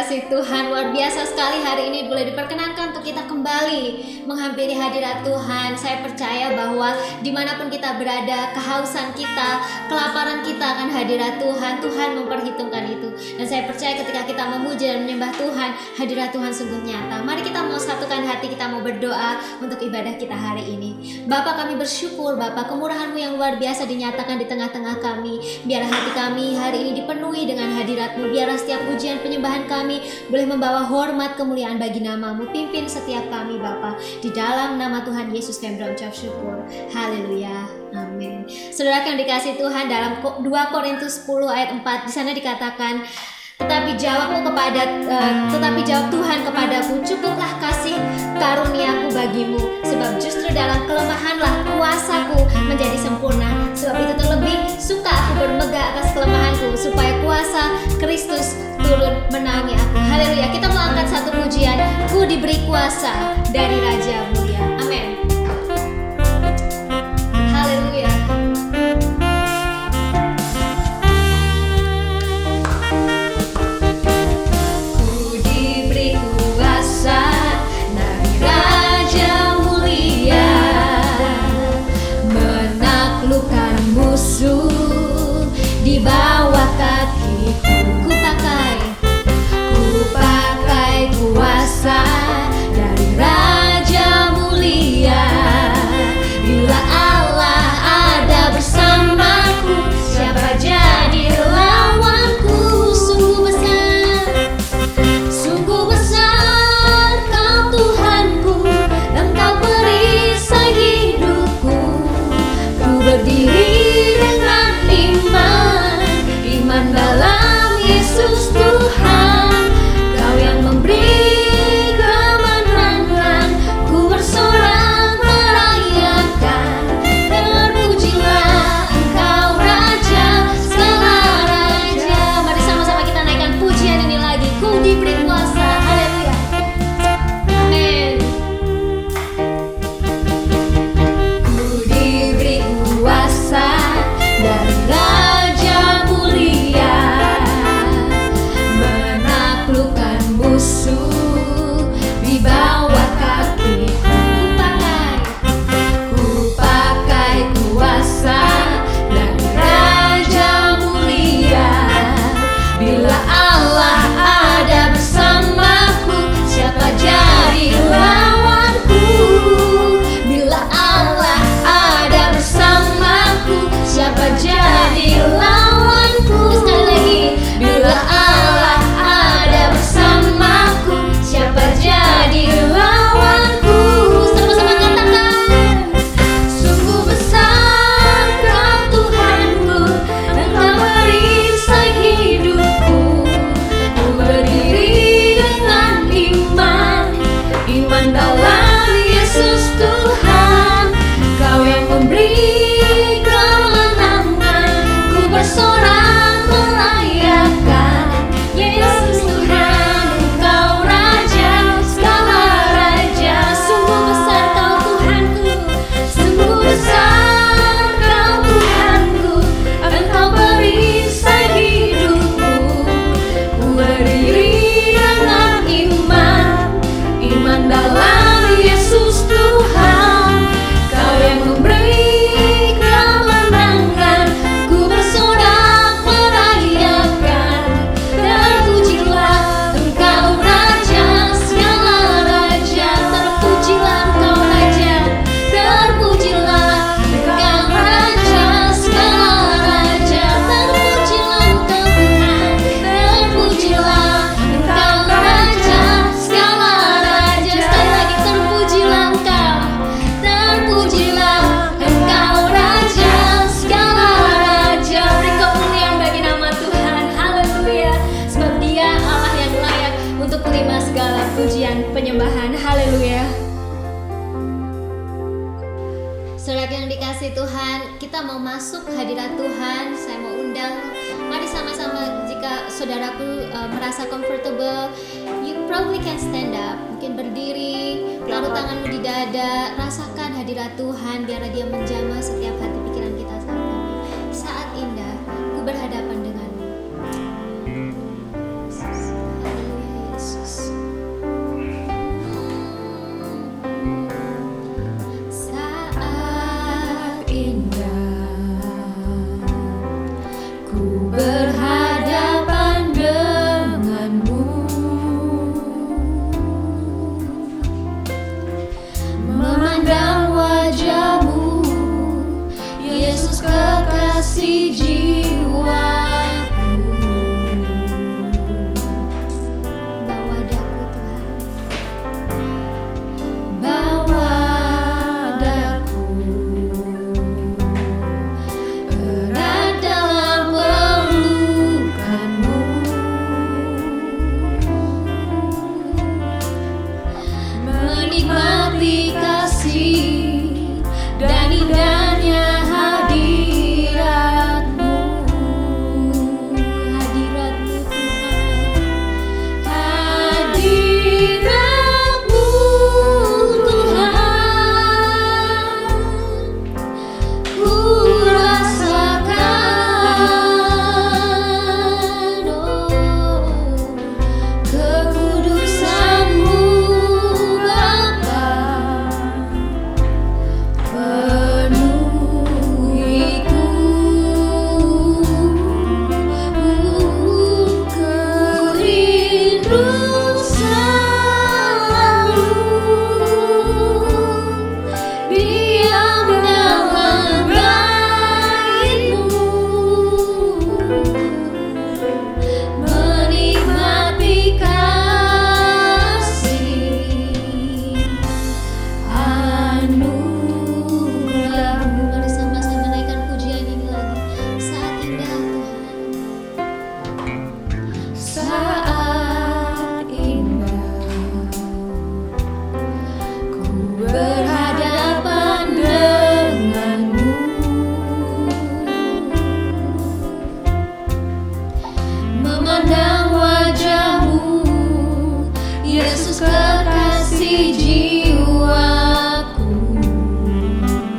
dikasih Tuhan, luar biasa sekali hari ini boleh diperkenankan untuk kita kembali menghampiri hadirat Tuhan. Saya percaya bahwa dimanapun kita berada, kehausan kita, kelaparan kita akan hadirat Tuhan, Tuhan memperhitungkan itu. Dan saya percaya ketika kita memuji dan menyembah Tuhan, hadirat Tuhan sungguh nyata. Mari kita mau satukan hati, kita mau berdoa untuk ibadah kita hari ini. Bapa, kami bersyukur Bapa, kemurahan-Mu yang luar biasa dinyatakan di tengah-tengah kami. Biarlah hati kami hari ini dipenuhi dengan hadirat-Mu. Biarlah setiap pujian penyembahan kami boleh membawa hormat kemuliaan bagi nama-Mu. Pimpin setiap kami Bapa. Di dalam nama Tuhan Yesus kami berucap syukur. Haleluya. Amin. Saudara yang dikasih Tuhan, dalam 2 Korintus 10 ayat 4 di sana dikatakan, tetapi jawab Tuhan kepadaku, cukuplah kasih karuniaku bagimu, sebab justru dalam kelemahanlah kuasaku menjadi sempurna. Sebab itu terlebih suka aku bermegah atas kelemahanku, supaya kuasa Kristus turun menangi aku. Haleluya. Kita mau angkat satu pujian, ku diberi kuasa dari Raja Mulia. Amin. Haleluya. Di bawah kakiku ku pakai kuasa dari Raja Mulia. Bila Allah ada bersamaku, siapa jadi lawanku? Sungguh besar Kau Tuhanku, Engkau perisai hidupku. Ku berdiri dengan iman dalam Yesus Tuhan. Kau yang memberi kemenangan, ku bersorak merayakan. Terpujilah Engkau Raja, segala raja. Mari sama-sama kita naikkan pujian ini lagi. Ku diberi kuasa. Haleluya. Amin. Ku diberi kuasa dari Raja Mulia, menaklukkan musuh di bawah kakiku. Ku pakai kuasa dari Raja Mulia. Bila Allah ada bersamaku, siapa jadi lawanku? Bila Allah ada bersamaku, siapa jadi lawanku? Sekali lagi, bila Allah ada bersamaku, siapa jadi lawanku? Sama-sama katakan, sungguh besar Kau Tuhanku, Engkau perisai hidupku. Ku berdiri dengan iman dalam Yesus Tuhan. Kau yang memberi kemenangan, ku bersorak merayakan. Yesus Tuhan, Engkau Raja, segala raja. Sungguh besar Kau Tuhanku, sungguh besar Kau Tuhanku, Engkau perisai hidupku. Ku berdiri dengan iman dalam Yesus Tuhan. Kau yang memberi kemenangan, ku bersorak merayakan. Terpujilah Engkau Raja, segala raja. Terpujilah Engkau Raja, terpujilah Engkau Raja, segala raja. Terpujilah Engkau Tuhan, terpujilah Engkau Raja, segala raja. Sekali lagi, terpujilah Engkau, terpujilah Engkau Raja, segala raja. Beri kemuliaan bagi nama Tuhan. Haleluya. Sebab Dia Allah yang layak untuk terima segala pujian penyembahan. Haleluya. Saudara yang dikasih Tuhan, kita mau masuk hadirat Tuhan. Saya mau undang, mari sama-sama, jika saudaraku merasa comfortable, you probably can stand up. Mungkin berdiri, taruh tanganmu di dada, rasakan hadirat Tuhan. Biarlah Dia menjamah setiap hati pikiran kita saat ini. Saat indah, ku berhadapan denganmu. Haleluya. kekasih jiwaku. Bawa daku Tuhan. Bawa daku erat dalam pelukanmu, menikmati kasih dan indahnya hadiratmu. Hadiratmu Tuhan. Hadiratmu Tuhan, ku rasakan, kekudusan-Mu Bapa, penuhiku, ku rindu selalu diam dalam bait-Mu, menikmati kasih anugerah-Mu. Mari sama-sama naikkan pujian ini lagi. Saat indah Tuhan. Saat indah ku berhadapan denganmu, memandang wajah-Mu, Yesus kekasih jiwaku.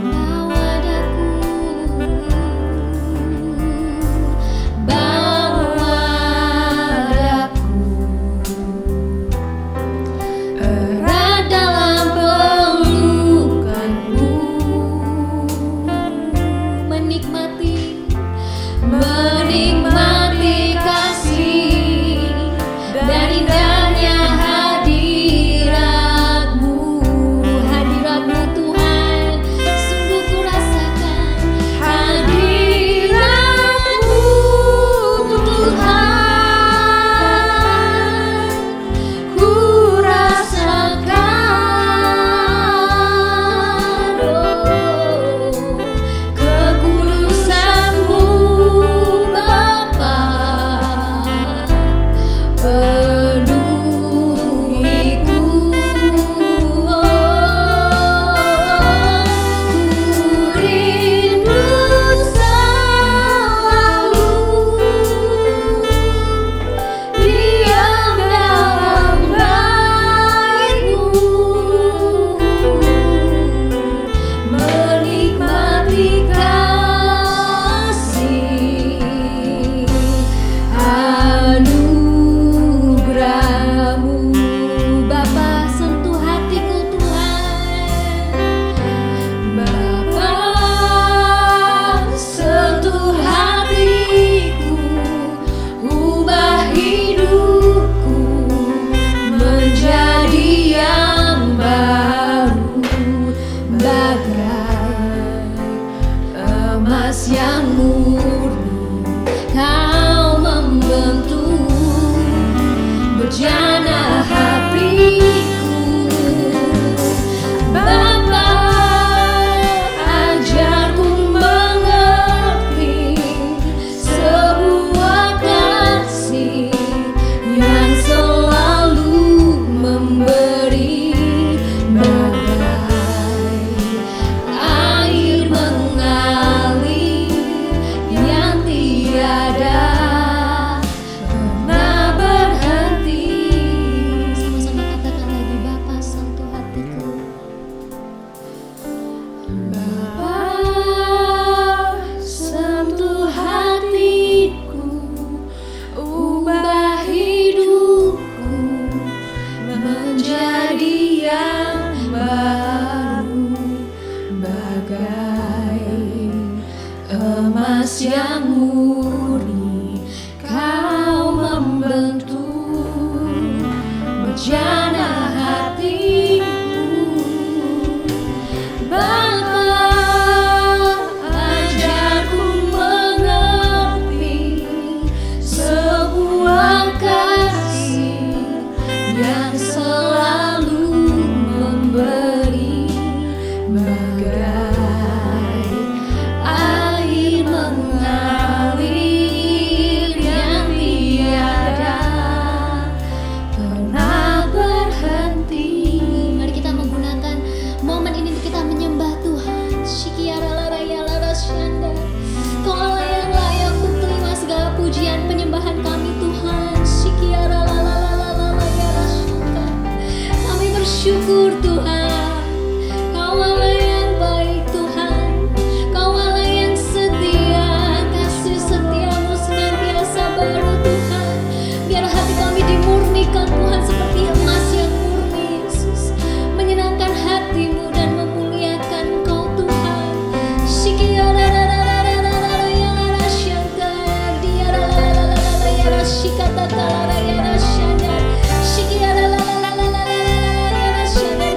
Bawa daku. Bawa daku erat dalam pelukan-Mu, Menikmati kasih dan indahnya hadirat-Mu. bersyukur Tuhan. Kau Allah yang baik Tuhan, Kau Allah yang setia, kasih setiamu senantiasa baru Tuhan. Biar hati kami dimurnikan Tuhan seperti emas yang murni Yesus, menyenangkan hatimu dan memuliakan Kau Tuhan.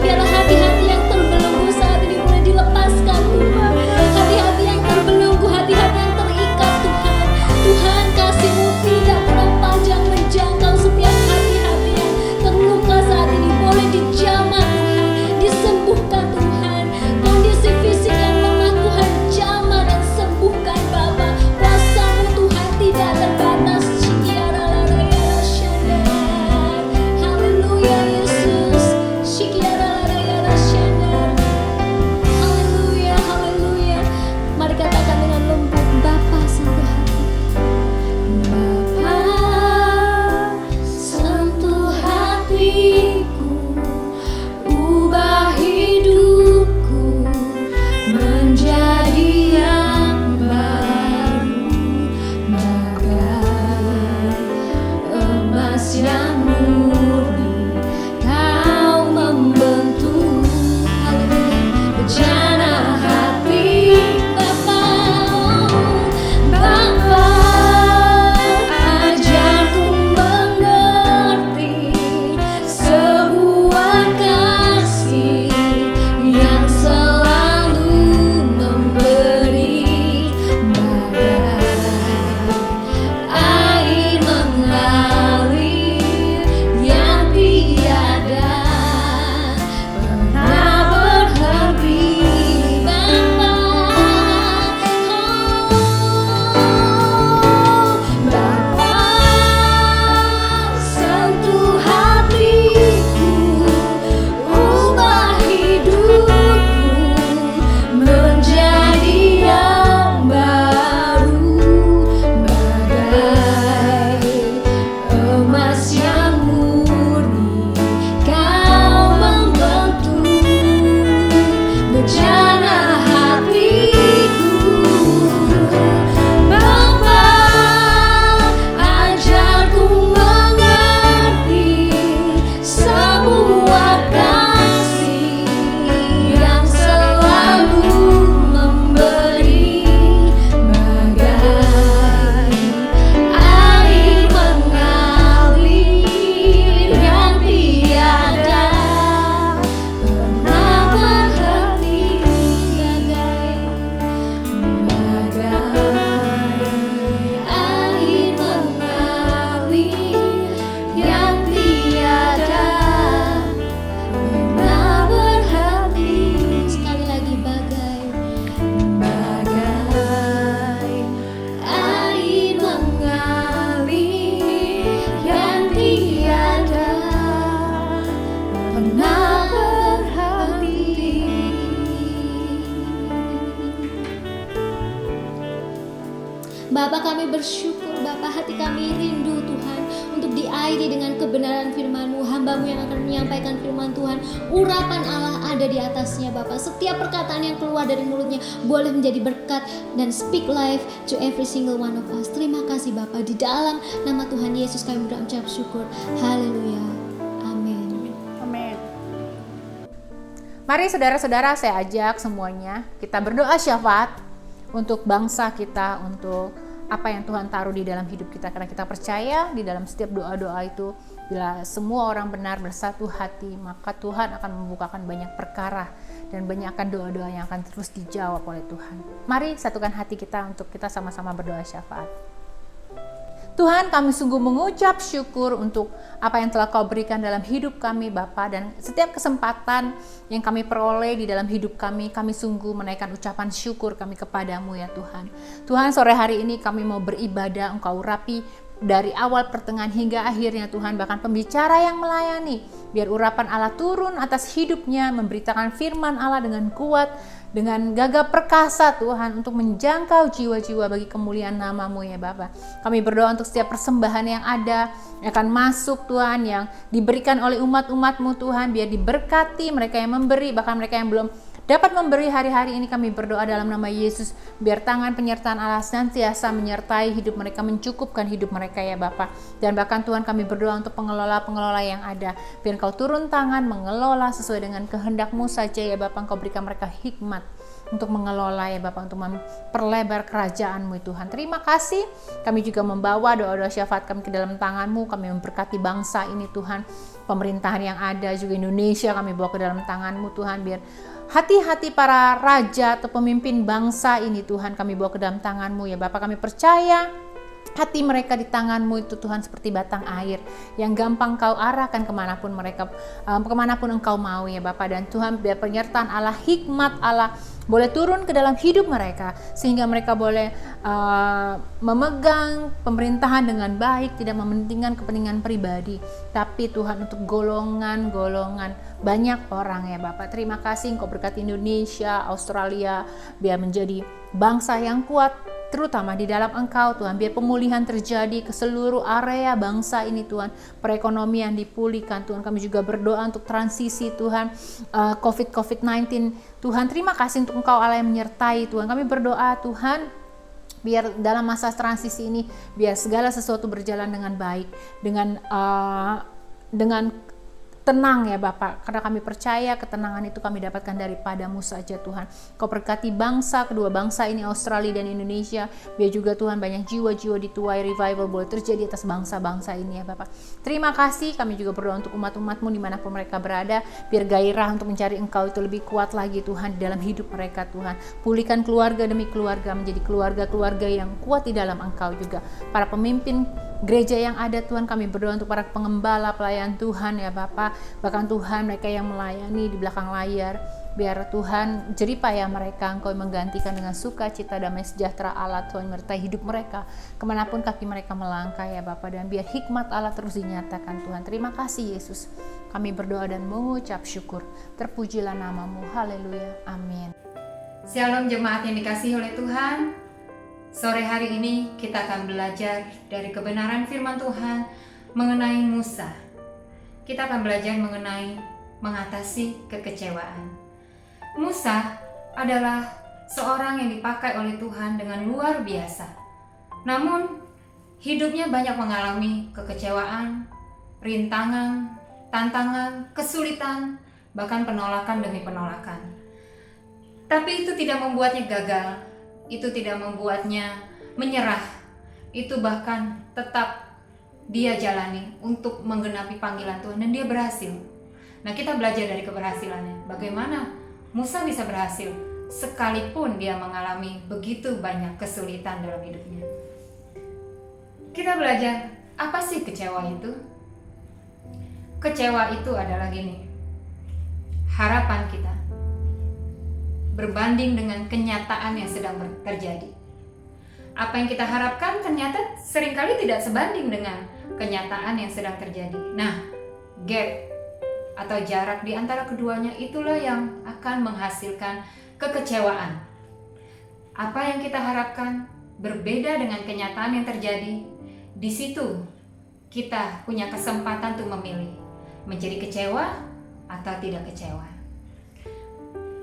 Biarlah hati-hati yang terbelenggu saat ini mulai dilepaskan Tuhan. Hati-hati yang terbelenggu, hati-hati yang terikat Tuhan. Tuhan, kasih-Mu tidak pernah panjang menjangkau setiap hati-hati yang terluka saat ini boleh dijamah Tuhan, disembuhkan Tuhan. Kondisi fisik yang lemah Tuhan jamah dan sembuhkan Bapa. Kuasa-Mu Tuhan tidak terbatas. Haleluya Yesus. Haleluya, haleluya. Mari katakan dengan lembut, Bapa sentuh hati. Bapa sentuh hatiku, ubah hidupku menjadi yang baru, bagai emas yang murni. Kau membentuk, haleluya, bejana hati Bapa. Bapa, ajarku mengerti sebuah kasih yang selalu memberi, bagai air mengalir yang tiada pernah berhenti. Bapa, sentuh hatiku, ubah hidupku menjadi yang baru, bagai emas yang murni. Kau membentuk bejana hatiku. Bapa, ajarku mengerti sebuah kasih yang selalu memberi, bagai air mengalir yang tiada pernah berhenti, bagai air mengalir yang tiada pernah berhenti. Sekali lagi, bagai air mengalir yang tiada pernah berhenti. Bapa, kami bersyukur Bapa, hati kami rindu Tuhan untuk diairi dengan kebenaran firman-Mu. Hamba-Mu yang akan menyampaikan firman Tuhan, urapan Allah ada di atasnya Bapa. Setiap perkataan yang keluar dari mulutnya boleh menjadi berkat dan speak life to every single one of us. Terima kasih Bapa, di dalam nama Tuhan Yesus kami berucap syukur. Haleluya, amin. Amin. Mari saudara-saudara, saya ajak semuanya kita berdoa syafaat untuk bangsa kita, untuk apa yang Tuhan taruh di dalam hidup kita, karena kita percaya di dalam setiap doa-doa itu, bila semua orang benar bersatu hati, maka Tuhan akan membukakan banyak perkara dan banyak akan doa-doa yang akan terus dijawab oleh Tuhan. Mari satukan hati kita untuk kita sama-sama berdoa syafaat. Tuhan, kami sungguh mengucap syukur untuk apa yang telah Kau berikan dalam hidup kami Bapa, dan setiap kesempatan yang kami peroleh di dalam hidup kami sungguh menaikkan ucapan syukur kami kepadamu ya Tuhan. Tuhan, sore hari ini kami mau beribadah, Engkau urapi dari awal, pertengahan, hingga akhirnya Tuhan, bahkan pembicara yang melayani, biar urapan Allah turun atas hidupnya, memberitakan firman Allah dengan kuat, dengan gagah perkasa Tuhan, untuk menjangkau jiwa-jiwa bagi kemuliaan nama-Mu ya Bapa. Kami berdoa untuk setiap persembahan yang ada, yang akan masuk Tuhan, yang diberikan oleh umat-umat-Mu Tuhan, biar diberkati mereka yang memberi, bahkan mereka yang belum dapat memberi hari-hari ini. Kami berdoa dalam nama Yesus, biar tangan penyertaan Allah senantiasa menyertai hidup mereka, mencukupkan hidup mereka ya Bapa. Dan bahkan Tuhan, kami berdoa untuk pengelola-pengelola yang ada, biar Engkau turun tangan mengelola sesuai dengan kehendak-Mu saja ya Bapa. Engkau berikan mereka hikmat untuk mengelola ya Bapa, untuk memperlebar kerajaan-Mu Tuhan. Terima kasih. Kami juga membawa doa-doa syafaat kami ke dalam tangan-Mu. Kami memberkati bangsa ini Tuhan, pemerintahan yang ada juga Indonesia kami bawa ke dalam tangan-Mu Tuhan, biar hati-hati para raja atau pemimpin bangsa ini Tuhan kami bawa ke dalam tangan-Mu ya Bapa. Kami percaya hati mereka di tangan-Mu itu Tuhan seperti batang air yang gampang Kau arahkan kemanapun mereka, kemanapun Engkau mau ya Bapa. Dan Tuhan, biar penyertaan Allah, hikmat Allah boleh turun ke dalam hidup mereka, sehingga mereka boleh memegang pemerintahan dengan baik, tidak mementingkan kepentingan pribadi, tapi Tuhan untuk golongan-golongan banyak orang ya Bapak. Terima kasih, Engkau berkati Indonesia, Australia, biar menjadi bangsa yang kuat, terutama di dalam Engkau Tuhan. Biar pemulihan terjadi ke seluruh area bangsa ini Tuhan, perekonomian dipulihkan Tuhan. Kami juga berdoa untuk transisi Tuhan, COVID-19 Tuhan. Terima kasih untuk Engkau Allah yang menyertai Tuhan. Kami berdoa Tuhan, biar dalam masa transisi ini, biar segala sesuatu berjalan dengan baik, dengan tenang ya Bapak, karena kami percaya ketenangan itu kami dapatkan daripada-Mu saja Tuhan. Kau berkati bangsa, kedua bangsa ini, Australia dan Indonesia, biar juga Tuhan banyak jiwa-jiwa dituai, revival boleh terjadi atas bangsa-bangsa ini ya Bapak. Terima kasih. Kami juga berdoa untuk umat-umat-Mu dimanapun mereka berada, biar gairah untuk mencari Engkau itu lebih kuat lagi Tuhan di dalam hidup mereka Tuhan. Pulihkan keluarga demi keluarga menjadi keluarga-keluarga yang kuat di dalam Engkau juga. Para pemimpin gereja yang ada Tuhan, kami berdoa untuk para pengembala, pelayan Tuhan ya Bapak. Bahkan Tuhan, mereka yang melayani di belakang layar, biar Tuhan jeripaya mereka Engkau menggantikan dengan sukacita, damai sejahtera Allah Tuhan menyertai hidup mereka kemanapun kaki mereka melangkah ya Bapak. Dan biar hikmat Allah terus dinyatakan Tuhan. Terima kasih Yesus. Kami berdoa dan mengucap syukur. Terpujilah nama-Mu. Haleluya. Amin. Shalom jemaat yang dikasihi oleh Tuhan. Sore hari ini kita akan belajar dari kebenaran firman Tuhan mengenai Musa. Kita akan belajar mengenai mengatasi kekecewaan. Musa adalah seorang yang dipakai oleh Tuhan dengan luar biasa. Namun, hidupnya banyak mengalami kekecewaan, rintangan, tantangan, kesulitan, bahkan penolakan demi penolakan. Tapi itu tidak membuatnya gagal, itu tidak membuatnya menyerah, itu bahkan tetap dia jalani untuk menggenapi panggilan Tuhan, dan dia berhasil. Nah, kita belajar dari keberhasilannya. Bagaimana Musa bisa berhasil sekalipun dia mengalami begitu banyak kesulitan dalam hidupnya. Kita belajar, apa sih kecewa itu? Kecewa itu adalah gini, harapan kita berbanding dengan kenyataan yang sedang terjadi. Apa yang kita harapkan ternyata seringkali tidak sebanding dengan kenyataan yang sedang terjadi. Nah, gap atau jarak di antara keduanya itulah yang akan menghasilkan kekecewaan. Apa yang kita harapkan berbeda dengan kenyataan yang terjadi. Di situ kita punya kesempatan untuk memilih menjadi kecewa atau tidak kecewa.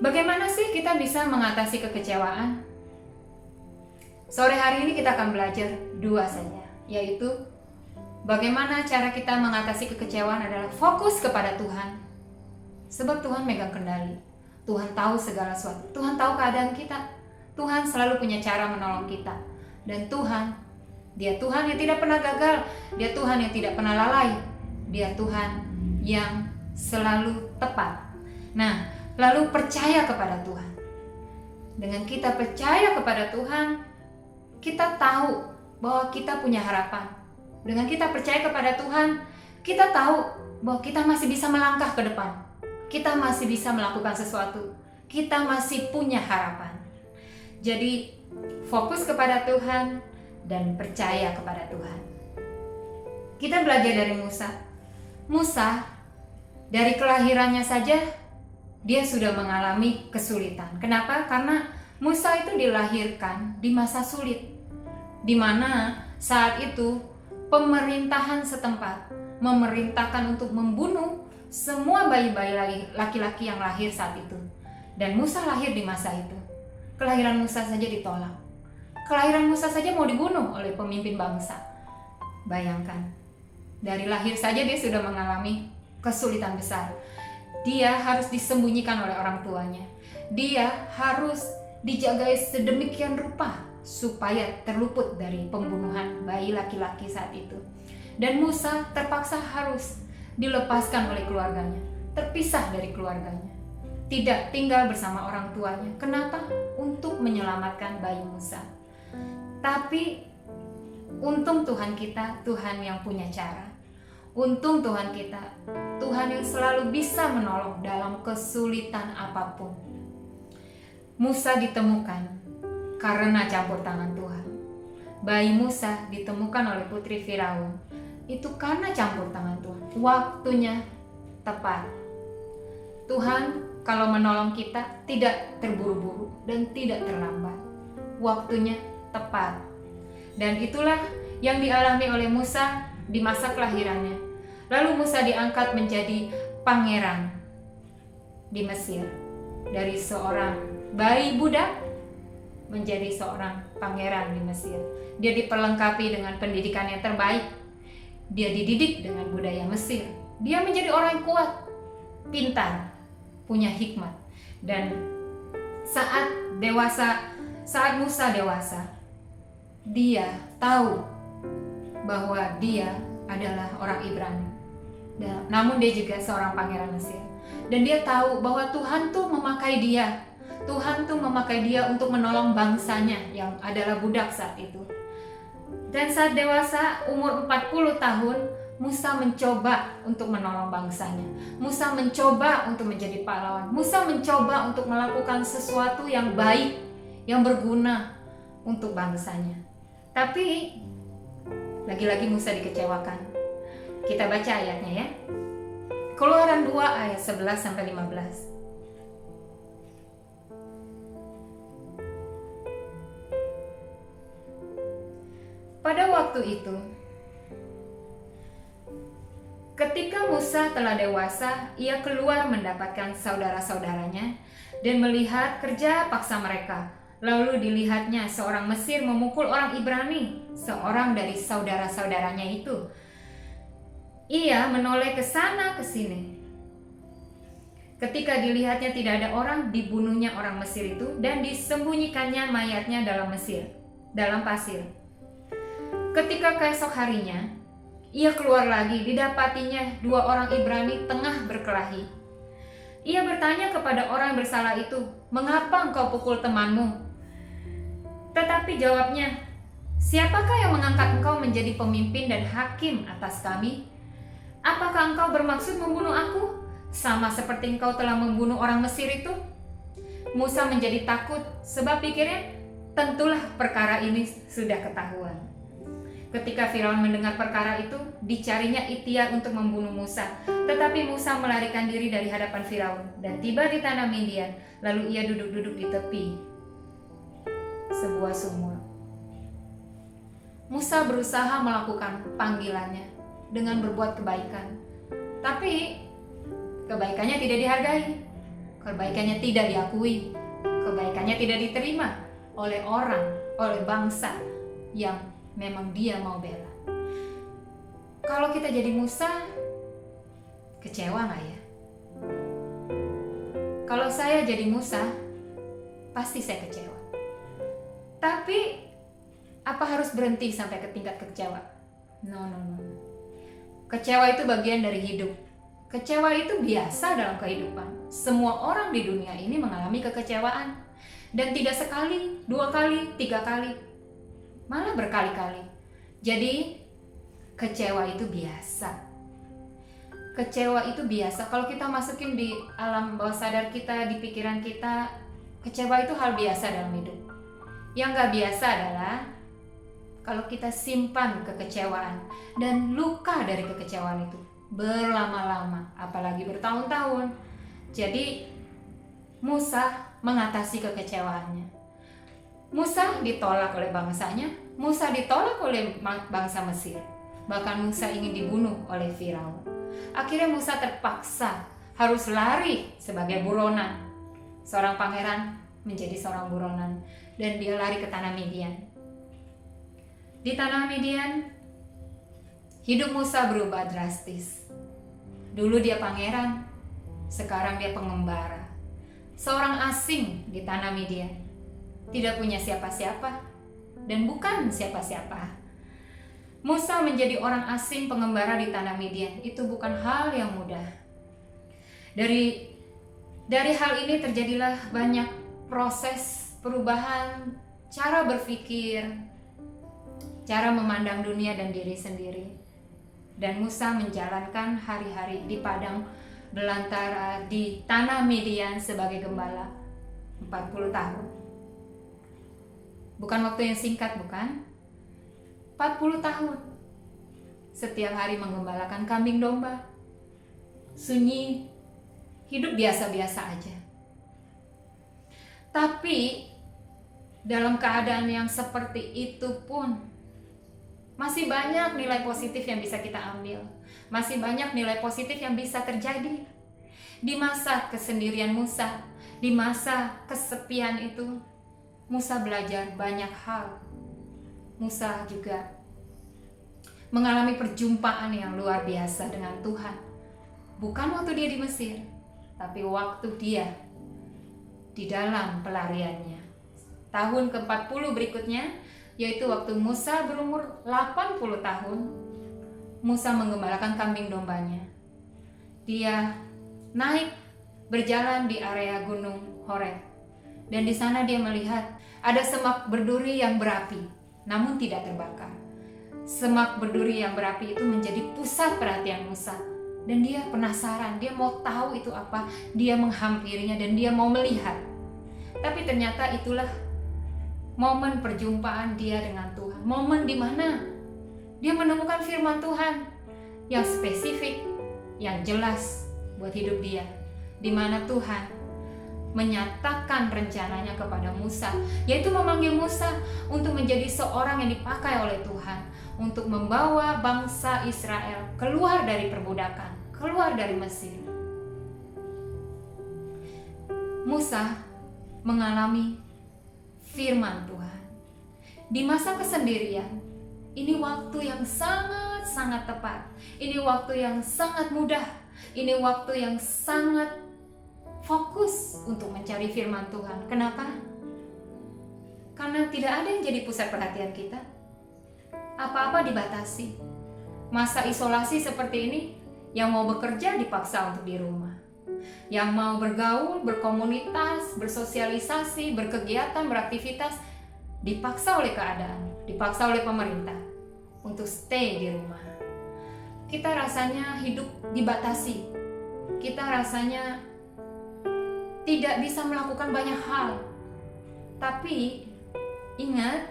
Bagaimana sih kita bisa mengatasi kekecewaan? Sore hari ini kita akan belajar dua saja, yaitu bagaimana cara kita mengatasi kekecewaan adalah fokus kepada Tuhan. Sebab Tuhan megang kendali. Tuhan tahu segala sesuatu. Tuhan tahu keadaan kita. Tuhan selalu punya cara menolong kita. Dan Tuhan, Dia Tuhan yang tidak pernah gagal. Dia Tuhan yang tidak pernah lalai. Dia Tuhan yang selalu tepat. Nah, lalu percaya kepada Tuhan. Dengan kita percaya kepada Tuhan, kita tahu bahwa kita punya harapan. Dengan kita percaya kepada Tuhan, kita tahu bahwa kita masih bisa melangkah ke depan. Kita masih bisa melakukan sesuatu. Kita masih punya harapan. Jadi, fokus kepada Tuhan dan percaya kepada Tuhan. Kita belajar dari Musa. Musa dari kelahirannya saja dia sudah mengalami kesulitan. Kenapa? Karena Musa itu dilahirkan di masa sulit, di mana saat itu pemerintahan setempat memerintahkan untuk membunuh semua bayi-bayi laki-laki yang lahir saat itu. Dan Musa lahir di masa itu. Kelahiran Musa saja ditolak. Kelahiran Musa saja mau dibunuh oleh pemimpin bangsa. Bayangkan, dari lahir saja dia sudah mengalami kesulitan besar. Dia harus disembunyikan oleh orang tuanya. Dia harus dijaga sedemikian rupa supaya terluput dari pembunuhan bayi laki-laki saat itu. Dan Musa terpaksa harus dilepaskan oleh keluarganya, terpisah dari keluarganya, tidak tinggal bersama orang tuanya. Kenapa? Untuk menyelamatkan bayi Musa. Tapi untung Tuhan kita, Tuhan yang punya cara. Untung Tuhan kita, Tuhan yang selalu bisa menolong dalam kesulitan apapun. Musa ditemukan karena campur tangan Tuhan. Bayi Musa ditemukan oleh putri Firaun. Itu karena campur tangan Tuhan. Waktunya tepat. Tuhan kalau menolong kita tidak terburu-buru dan tidak terlambat. Waktunya tepat. Dan itulah yang dialami oleh Musa di masa kelahirannya. Lalu Musa diangkat menjadi pangeran di Mesir. Dari seorang bayi budak menjadi seorang pangeran di Mesir. Dia diperlengkapi dengan pendidikan yang terbaik. Dia dididik dengan budaya Mesir. Dia menjadi orang yang kuat, pintar, punya hikmat. Dan saat Musa dewasa, dia tahu bahwa dia adalah orang Ibrani. Namun dia juga seorang pangeran Mesir. Dan dia tahu bahwa Tuhan tuh memakai dia. Tuhan tuh memakai dia untuk menolong bangsanya yang adalah budak saat itu. Dan saat dewasa, umur 40 tahun, Musa mencoba untuk menolong bangsanya. Musa mencoba untuk menjadi pahlawan. Musa mencoba untuk melakukan sesuatu yang baik, yang berguna untuk bangsanya. Tapi lagi-lagi Musa dikecewakan. Kita baca ayatnya ya. Keluaran 2 ayat 11-15. Pada waktu itu, ketika Musa telah dewasa, ia keluar mendapatkan saudara-saudaranya dan melihat kerja paksa mereka. Lalu dilihatnya seorang Mesir memukul orang Ibrani, seorang dari saudara-saudaranya itu. Ia menoleh ke sana ke sini. Ketika dilihatnya tidak ada orang, dibunuhnya orang Mesir itu dan disembunyikannya mayatnya dalam pasir. Ketika keesok harinya, ia keluar lagi, didapatinya 2 orang Ibrani tengah berkelahi. Ia bertanya kepada orang bersalah itu, "Mengapa engkau pukul temanmu?" Tetapi jawabnya, "Siapakah yang mengangkat engkau menjadi pemimpin dan hakim atas kami? Apakah engkau bermaksud membunuh aku, sama seperti engkau telah membunuh orang Mesir itu?" Musa menjadi takut, sebab pikirnya, tentulah perkara ini sudah ketahuan. Ketika Firaun mendengar perkara itu, dicarinya ikhtiar untuk membunuh Musa. Tetapi Musa melarikan diri dari hadapan Firaun dan tiba di tanah Midian. Lalu ia duduk-duduk di tepi sebuah sumur. Musa berusaha melakukan panggilannya dengan berbuat kebaikan. Tapi kebaikannya tidak dihargai. Kebaikannya tidak diakui. Kebaikannya tidak diterima oleh bangsa yang memang dia mau bela. Kalau kita jadi Musa, kecewa gak ya? Kalau saya jadi Musa, pasti saya kecewa. Tapi apa harus berhenti sampai ke tingkat kecewa? No. Kecewa itu bagian dari hidup. Kecewa itu biasa dalam kehidupan. Semua orang di dunia ini mengalami kekecewaan. Dan tidak sekali, 2 kali, 3 kali, malah berkali-kali. Jadi kecewa itu biasa. Kecewa itu biasa. Kalau kita masukin di alam bawah sadar kita, di pikiran kita, kecewa itu hal biasa dalam hidup. Yang gak biasa adalah kalau kita simpan kekecewaan dan luka dari kekecewaan itu berlama-lama, apalagi bertahun-tahun. Jadi Musa mengatasi kekecewaannya. Musa ditolak oleh bangsanya, Musa ditolak oleh bangsa Mesir. Bahkan Musa ingin dibunuh oleh Firaun. Akhirnya Musa terpaksa harus lari sebagai buronan. Seorang pangeran menjadi seorang buronan dan dia lari ke tanah Midian. Di tanah Midian, hidup Musa berubah drastis. Dulu dia pangeran, sekarang dia pengembara. Seorang asing di tanah Midian, tidak punya siapa-siapa dan bukan siapa-siapa. Musa menjadi orang asing pengembara di tanah Midian itu bukan hal yang mudah. Dari hal ini terjadilah banyak proses perubahan cara berpikir, cara memandang dunia dan diri sendiri. Dan Musa menjalankan hari-hari di padang belantara di tanah Midian sebagai gembala 40 tahun. Bukan waktu yang singkat, bukan? 40 tahun. Setiap hari menggembalakan kambing domba. Sunyi, hidup biasa-biasa aja. Tapi dalam keadaan yang seperti itu pun masih banyak nilai positif yang bisa kita ambil. Masih banyak nilai positif yang bisa terjadi. Di masa kesendirian Musa, di masa kesepian itu, Musa belajar banyak hal. Musa juga mengalami perjumpaan yang luar biasa dengan Tuhan. Bukan waktu dia di Mesir, tapi waktu dia di dalam pelariannya. Tahun ke-40 berikutnya, yaitu waktu Musa berumur 80 tahun, Musa menggembalakan kambing dombanya. Dia naik berjalan di area gunung Horeb. Dan di sana dia melihat ada semak berduri yang berapi, namun tidak terbakar. Semak berduri yang berapi itu menjadi pusat perhatian Musa. Dan dia penasaran, dia mau tahu itu apa. Dia menghampirinya dan dia mau melihat. Tapi ternyata itulah momen perjumpaan dia dengan Tuhan. Momen di mana dia menemukan firman Tuhan yang spesifik, yang jelas buat hidup dia. Di mana Tuhan menyatakan rencananya kepada Musa, yaitu memanggil Musa untuk menjadi seorang yang dipakai oleh Tuhan untuk membawa bangsa Israel keluar dari perbudakan, keluar dari Mesir. Musa mengalami firman Tuhan di masa kesendirian. Ini waktu yang sangat-sangat tepat. Ini waktu yang sangat mudah. Ini waktu yang sangat fokus untuk mencari firman Tuhan. Kenapa? Karena tidak ada yang jadi pusat perhatian kita. Apa-apa dibatasi. Masa isolasi seperti ini, yang mau bekerja dipaksa untuk di rumah. Yang mau bergaul, berkomunitas, bersosialisasi, berkegiatan, beraktivitas, dipaksa oleh keadaan, dipaksa oleh pemerintah untuk stay di rumah. Kita rasanya hidup dibatasi. Kita rasanya tidak bisa melakukan banyak hal. Tapi ingat,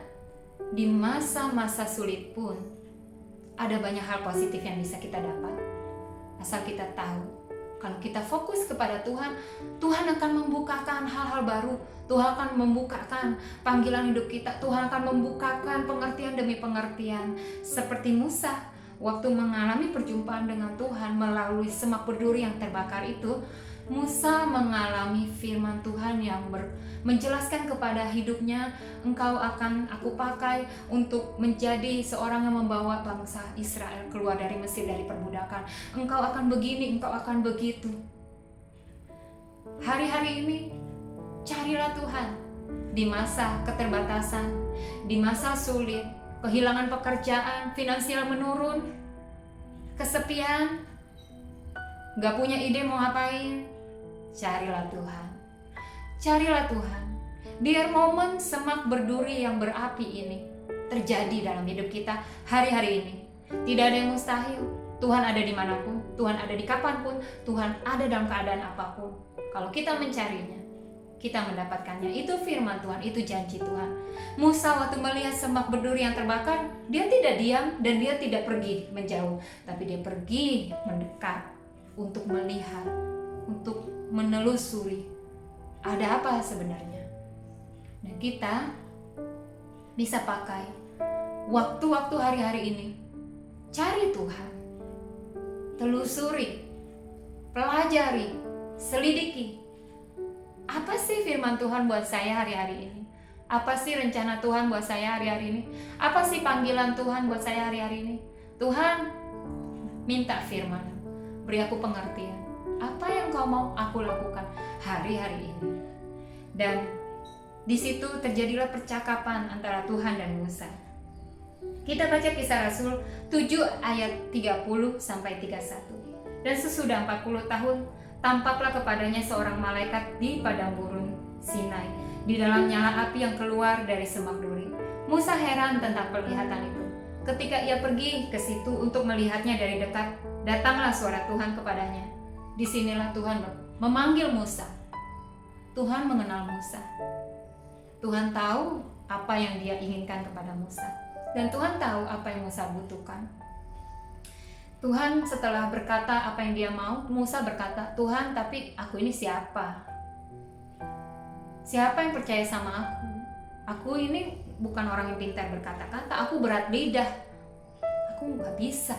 di masa-masa sulit pun ada banyak hal positif yang bisa kita dapat. Asal kita tahu, kalau kita fokus kepada Tuhan, Tuhan akan membukakan hal-hal baru. Tuhan akan membukakan panggilan hidup kita. Tuhan akan membukakan pengertian demi pengertian. Seperti Musa, waktu mengalami perjumpaan dengan Tuhan melalui semak berduri yang terbakar itu, Musa mengalami firman Tuhan yang menjelaskan kepada hidupnya, engkau akan aku pakai untuk menjadi seorang yang membawa bangsa Israel keluar dari Mesir, dari perbudakan. Engkau akan begini, engkau akan begitu. Hari-hari ini carilah Tuhan di masa keterbatasan, di masa sulit, kehilangan pekerjaan, finansial menurun, kesepian, gak punya ide mau ngapain. Carilah Tuhan. Carilah Tuhan. Biar momen semak berduri yang berapi ini terjadi dalam hidup kita hari-hari ini. Tidak ada yang mustahil. Tuhan ada dimanapun, Tuhan ada di kapanpun, Tuhan ada dalam keadaan apapun. Kalau kita mencarinya, kita mendapatkannya. Itu firman Tuhan, itu janji Tuhan. Musa waktu melihat semak berduri yang terbakar, dia tidak diam dan dia tidak pergi menjauh, tapi dia pergi mendekat untuk melihat, untuk menelusuri ada apa sebenarnya. Nah, kita bisa pakai waktu-waktu hari-hari ini, cari Tuhan, telusuri, pelajari, selidiki. Apa sih firman Tuhan buat saya hari-hari ini? Apa sih rencana Tuhan buat saya hari-hari ini? Apa sih panggilan Tuhan buat saya hari-hari ini? Tuhan, minta firman, beri aku pengertian. Apa yang kau mau aku lakukan hari-hari ini? Dan di situ terjadilah percakapan antara Tuhan dan Musa. Kita baca Kisah Rasul 7 ayat 30 sampai 31. Dan sesudah 40 tahun, tampaklah kepadanya seorang malaikat di padang gurun Sinai, di dalam nyala api yang keluar dari semak duri. Musa heran tentang penglihatan itu. Ketika ia pergi ke situ untuk melihatnya dari dekat, datanglah suara Tuhan kepadanya. Disinilah Tuhan memanggil Musa. Tuhan mengenal Musa. Tuhan tahu apa yang dia inginkan kepada Musa. Dan Tuhan tahu apa yang Musa butuhkan. Tuhan setelah berkata apa yang dia mau, Musa berkata, Tuhan, tapi aku ini siapa? Siapa yang percaya sama aku? Aku ini bukan orang yang pintar berkata-kata, aku berat lidah, aku nggak bisa.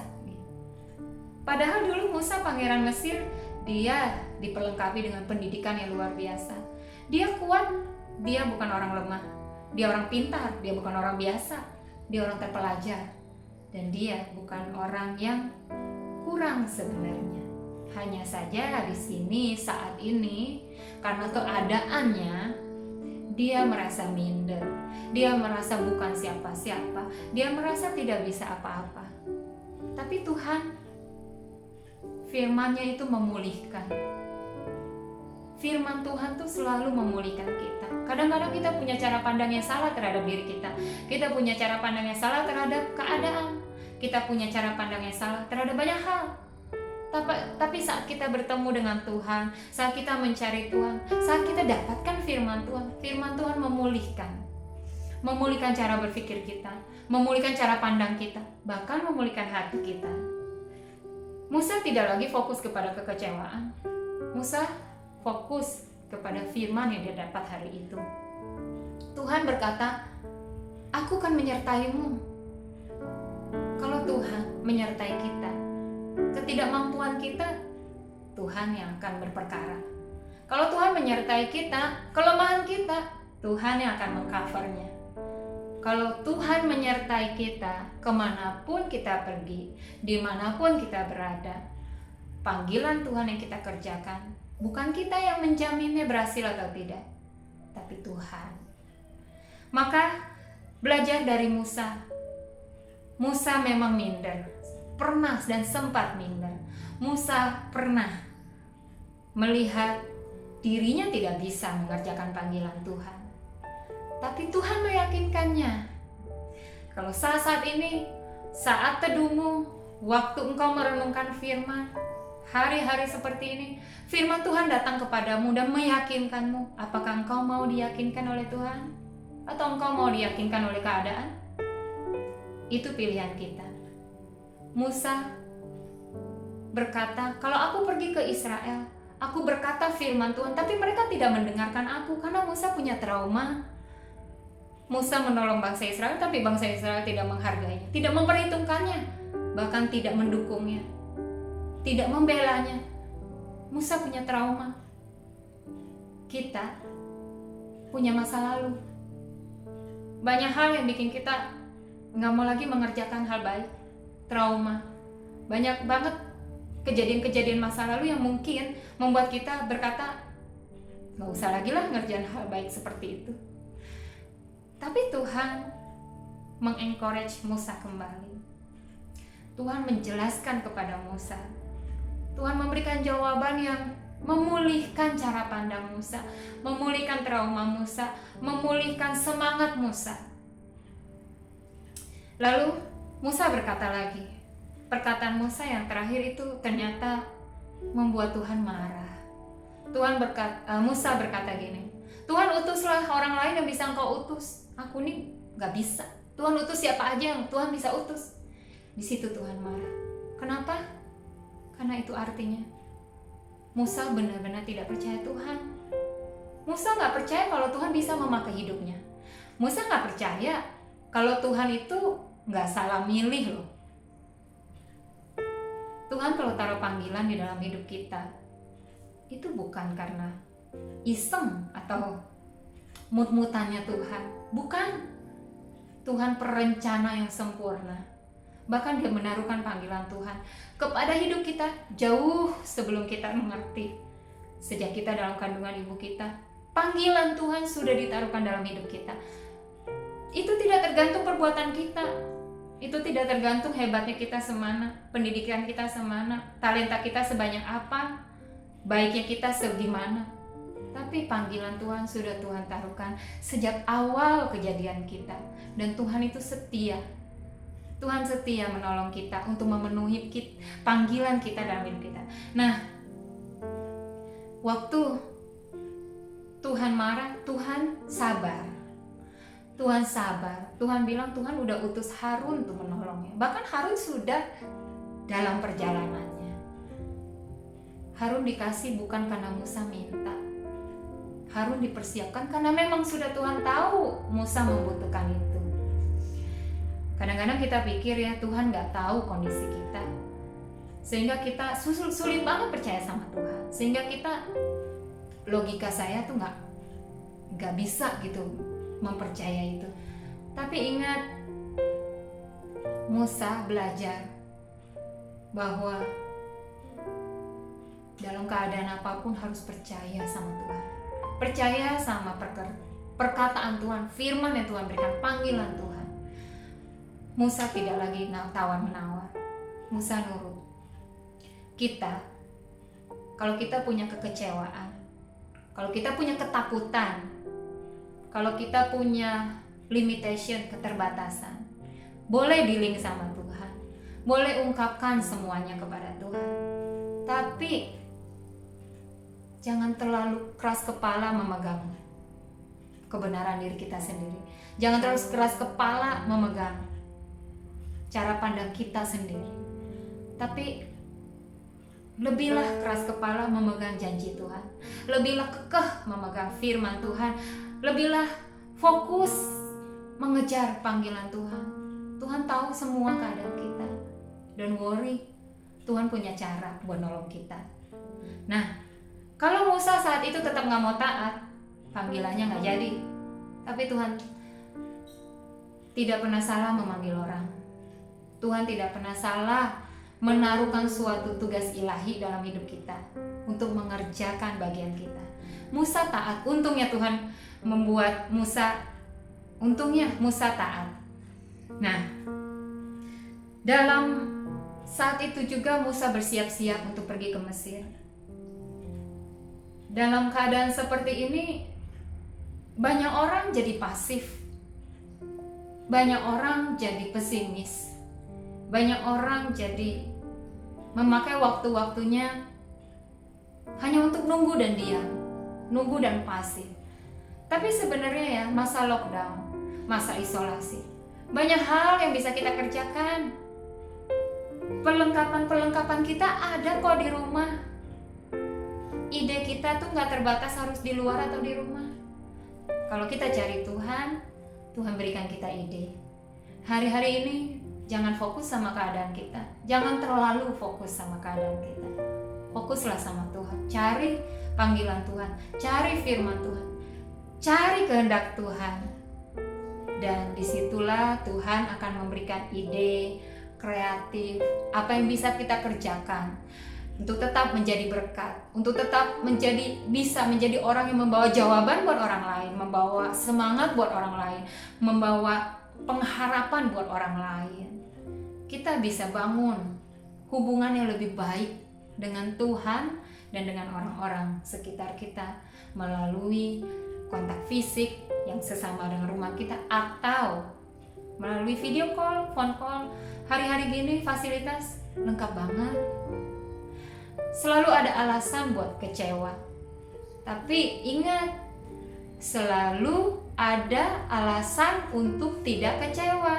Padahal dulu Musa pangeran Mesir, dia diperlengkapi dengan pendidikan yang luar biasa. Dia kuat, dia bukan orang lemah, dia orang pintar, dia bukan orang biasa, dia orang terpelajar. Dan dia bukan orang yang kurang sebenarnya. Hanya saja di sini saat ini karena keadaannya dia merasa minder. Dia merasa bukan siapa-siapa. Dia merasa tidak bisa apa-apa. Tapi Tuhan, firman-Nya itu memulihkan. Firman Tuhan tuh selalu memulihkan kita. Kadang-kadang kita punya cara pandang yang salah terhadap diri kita. Kita punya cara pandang yang salah terhadap keadaan. Kita punya cara pandang yang salah terhadap banyak hal. Tapi saat kita bertemu dengan Tuhan, saat kita mencari Tuhan, saat kita dapatkan firman Tuhan memulihkan. Memulihkan cara berpikir kita, memulihkan cara pandang kita, bahkan memulihkan hati kita. Musa tidak lagi fokus kepada kekecewaan. Musa fokus kepada firman yang dia dapat hari itu. Tuhan berkata, aku akan menyertaimu. Kalau Tuhan menyertai kita, ketidakmampuan kita, Tuhan yang akan berperkara. Kalau Tuhan menyertai kita, kelemahan kita, Tuhan yang akan mengcovernya. Kalau Tuhan menyertai kita, kemanapun kita pergi, dimanapun kita berada, panggilan Tuhan yang kita kerjakan, bukan kita yang menjaminnya berhasil atau tidak, tapi Tuhan. Maka belajar dari Musa. Musa memang minder, pernah dan sempat minder. Musa pernah melihat dirinya tidak bisa mengerjakan panggilan Tuhan. Tapi Tuhan meyakinkannya. Kalau saat ini, saat teduhmu, waktu engkau merenungkan firman, hari-hari seperti ini, firman Tuhan datang kepadamu dan meyakinkanmu. Apakah engkau mau diyakinkan oleh Tuhan? Atau engkau mau diyakinkan oleh keadaan? Itu pilihan kita. Musa berkata, kalau aku pergi ke Israel, aku berkata firman Tuhan, tapi mereka tidak mendengarkan aku karena Musa punya trauma. Musa menolong bangsa Israel, tapi bangsa Israel tidak menghargainya, tidak memperhitungkannya, bahkan tidak mendukungnya, tidak membelanya. Musa punya trauma. Kita punya masa lalu. Banyak hal yang bikin kita nggak mau lagi mengerjakan hal baik. Trauma. Banyak banget kejadian-kejadian masa lalu yang mungkin membuat kita berkata, nggak usah lagi lah ngerjain hal baik seperti itu. Tapi Tuhan mengencourage Musa kembali. Tuhan menjelaskan kepada Musa. Tuhan memberikan jawaban yang memulihkan cara pandang Musa, memulihkan trauma Musa, memulihkan semangat Musa. Lalu Musa berkata lagi. Perkataan Musa yang terakhir itu ternyata membuat Tuhan marah. Musa berkata gini, Tuhan utuslah orang lain yang bisa engkau utus. Aku nih gak bisa. Tuhan utus siapa aja yang Tuhan bisa utus. Di situ Tuhan marah. Kenapa? Karena itu artinya Musa benar-benar tidak percaya Tuhan. Musa gak percaya kalau Tuhan bisa memakai hidupnya. Musa gak percaya kalau Tuhan itu gak salah milih loh. Tuhan kalau taruh panggilan di dalam hidup kita, itu bukan karena iseng atau mut-mutannya Tuhan. Bukan. Tuhan perencana yang sempurna. Bahkan Dia menaruhkan panggilan Tuhan kepada hidup kita jauh sebelum kita mengerti. Sejak kita dalam kandungan ibu kita, panggilan Tuhan sudah ditaruhkan dalam hidup kita. Itu tidak tergantung perbuatan kita. Itu tidak tergantung hebatnya kita semana, pendidikan kita semana, talenta kita sebanyak apa, baiknya kita segimana. Tapi panggilan Tuhan sudah Tuhan taruhkan sejak awal kejadian kita. Dan Tuhan itu setia. Tuhan setia menolong kita untuk memenuhi panggilan kita dalam hidup kita. Nah, waktu Tuhan marah, Tuhan sabar. Tuhan sabar. Tuhan bilang Tuhan udah utus Harun untuk menolongnya. Bahkan Harun sudah dalam perjalanannya. Harun dikasih bukan karena Musa minta. Harun dipersiapkan karena memang sudah Tuhan tahu Musa membutuhkan itu. Kadang-kadang kita pikir ya Tuhan gak tahu kondisi kita. Sehingga kita sulit banget percaya sama Tuhan. Sehingga kita, logika saya tuh gak bisa gitu mempercaya itu. Tapi ingat, Musa belajar bahwa dalam keadaan apapun harus percaya sama Tuhan. Percaya sama perkataan Tuhan, firman yang Tuhan berikan, panggilan Tuhan. Musa tidak lagi tawar-menawar. Musa nurut. Kita, kalau kita punya kekecewaan, kalau kita punya ketakutan, kalau kita punya limitation, keterbatasan, boleh dealing sama Tuhan, boleh ungkapkan semuanya kepada Tuhan. Tapi jangan terlalu keras kepala memegang kebenaran diri kita sendiri. Jangan terlalu keras kepala memegang cara pandang kita sendiri. Tapi lebihlah keras kepala memegang janji Tuhan. Lebihlah kekeh memegang firman Tuhan. Lebihlah fokus mengejar panggilan Tuhan. Tuhan tahu semua keadaan kita. Don't worry, Tuhan punya cara buat nolong kita. Nah, kalau Musa saat itu tetap gak mau taat, panggilannya gak jadi. Tapi Tuhan tidak pernah salah memanggil orang. Tuhan tidak pernah salah menaruhkan suatu tugas ilahi dalam hidup kita untuk mengerjakan bagian kita. Musa taat. Untungnya Tuhan membuat Musa, taat. Nah, dalam saat itu juga Musa bersiap-siap untuk pergi ke Mesir. Dalam keadaan seperti ini, banyak orang jadi pasif. Banyak orang jadi pesimis. Banyak orang jadi memakai waktu-waktunya hanya untuk nunggu dan diam, nunggu dan pasif. Tapi sebenarnya ya, masa lockdown, masa isolasi, banyak hal yang bisa kita kerjakan. Perlengkapan kita ada kok di rumah. Ide kita tuh gak terbatas harus di luar atau di rumah. Kalau kita cari Tuhan, Tuhan berikan kita ide. Hari-hari ini jangan fokus sama keadaan kita. Jangan terlalu fokus sama keadaan kita. Fokuslah sama Tuhan. Cari panggilan Tuhan. Cari firman Tuhan. Cari kehendak Tuhan. Dan disitulah Tuhan akan memberikan ide, kreatif, apa yang bisa kita kerjakan untuk tetap menjadi berkat, untuk tetap bisa menjadi orang yang membawa jawaban buat orang lain, membawa semangat buat orang lain, membawa pengharapan buat orang lain. Kita bisa bangun hubungan yang lebih baik dengan Tuhan dan dengan orang-orang sekitar kita melalui kontak fisik yang sesama dengan rumah kita atau melalui video call, phone call. Hari-hari gini fasilitas lengkap banget. Selalu ada alasan buat kecewa. Tapi ingat, selalu ada alasan untuk tidak kecewa.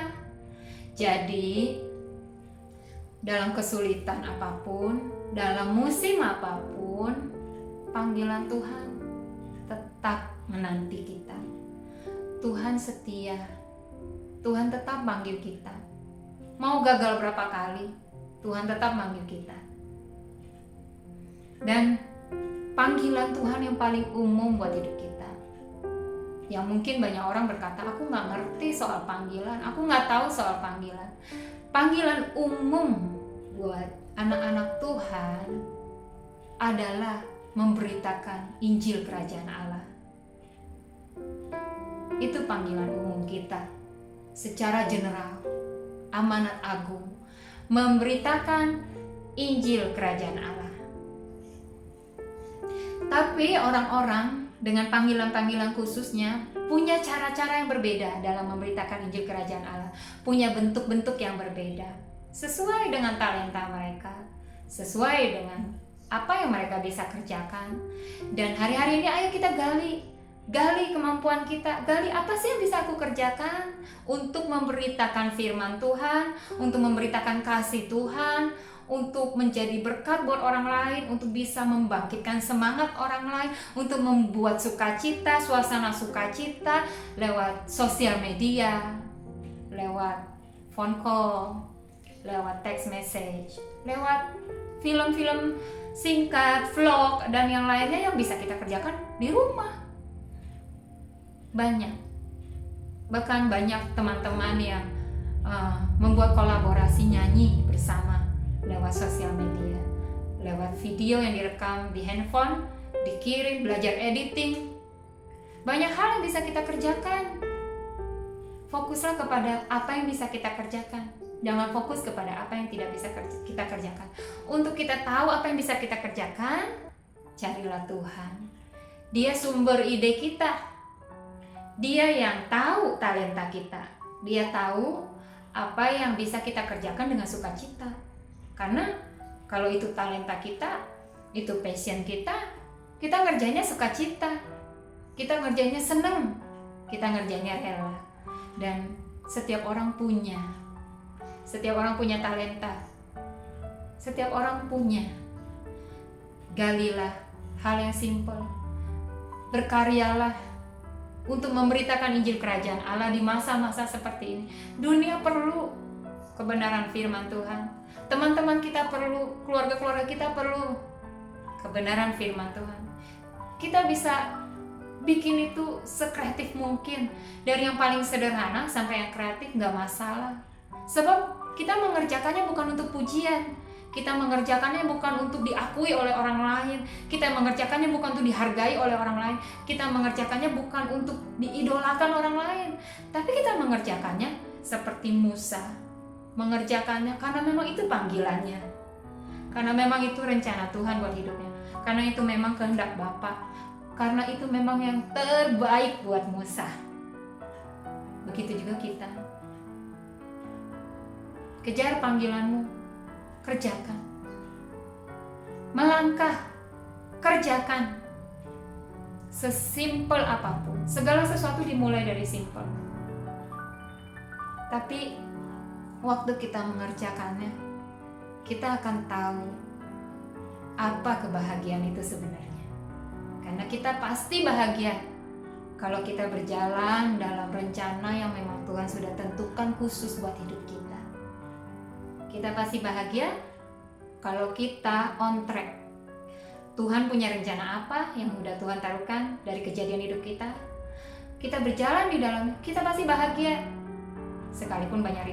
Jadi, dalam kesulitan apapun, dalam musim apapun, panggilan Tuhan tetap menanti kita. Tuhan setia. Tuhan tetap manggil kita. Mau gagal berapa kali, Tuhan tetap manggil kita. Dan panggilan Tuhan yang paling umum buat hidup kita. Yang mungkin banyak orang berkata, aku gak ngerti soal panggilan, aku gak tahu soal panggilan. Panggilan umum buat anak-anak Tuhan adalah memberitakan Injil Kerajaan Allah. Itu panggilan umum kita secara general, amanat agung, memberitakan Injil Kerajaan Allah. Tapi orang-orang dengan panggilan-panggilan khususnya punya cara-cara yang berbeda dalam memberitakan Injil Kerajaan Allah, punya bentuk-bentuk yang berbeda, sesuai dengan talenta mereka, sesuai dengan apa yang mereka bisa kerjakan. Dan hari-hari ini ayo kita gali kemampuan kita, gali apa sih yang bisa aku kerjakan untuk memberitakan firman Tuhan, untuk memberitakan kasih Tuhan, untuk menjadi berkat buat orang lain, untuk bisa membangkitkan semangat orang lain, untuk membuat sukacita, suasana sukacita lewat sosial media, lewat phone call, lewat text message, lewat film-film singkat, vlog, dan yang lainnya yang bisa kita kerjakan di rumah. Bahkan banyak teman-teman yang membuat kolaborasi nyanyi bersama lewat sosial media, lewat video yang direkam di handphone, dikirim, belajar editing. Banyak hal yang bisa kita kerjakan. Fokuslah kepada apa yang bisa kita kerjakan. Jangan fokus kepada apa yang tidak bisa kita kerjakan. Untuk kita tahu apa yang bisa kita kerjakan, carilah Tuhan. Dia sumber ide kita. Dia yang tahu talenta kita. Dia tahu apa yang bisa kita kerjakan dengan sukacita. Karena kalau itu talenta kita, itu passion kita ngerjainnya sukacita, kita ngerjainnya seneng, kita ngerjainnya rela. Dan setiap orang punya talenta, setiap orang punya. Galilah hal yang simpel, berkaryalah untuk memberitakan Injil Kerajaan Allah di masa-masa seperti ini. Dunia perlu kebenaran firman Tuhan. Teman-teman kita perlu, keluarga-keluarga kita perlu kebenaran firman Tuhan. Kita bisa bikin itu sekreatif mungkin. Dari yang paling sederhana sampai yang kreatif gak masalah. Sebab kita mengerjakannya bukan untuk pujian. Kita mengerjakannya bukan untuk diakui oleh orang lain. Kita mengerjakannya bukan untuk dihargai oleh orang lain. Kita mengerjakannya bukan untuk diidolakan orang lain. Tapi kita mengerjakannya seperti Musa. Mengerjakannya karena memang itu panggilannya, karena memang itu rencana Tuhan buat hidupnya, karena itu memang kehendak Bapa, karena itu memang yang terbaik buat Musa. Begitu juga kita. Kejar panggilanmu, kerjakan. Melangkah, kerjakan. Sesimpel apapun, segala sesuatu dimulai dari simpel. Tapi waktu kita mengerjakannya, kita akan tahu apa kebahagiaan itu sebenarnya. Karena kita pasti bahagia kalau kita berjalan dalam rencana yang memang Tuhan sudah tentukan khusus buat hidup kita. Kita pasti bahagia kalau kita on track. Tuhan punya rencana apa yang sudah Tuhan taruhkan dari kejadian hidup kita. Kita berjalan di dalamnya, kita pasti bahagia. Sekalipun banyak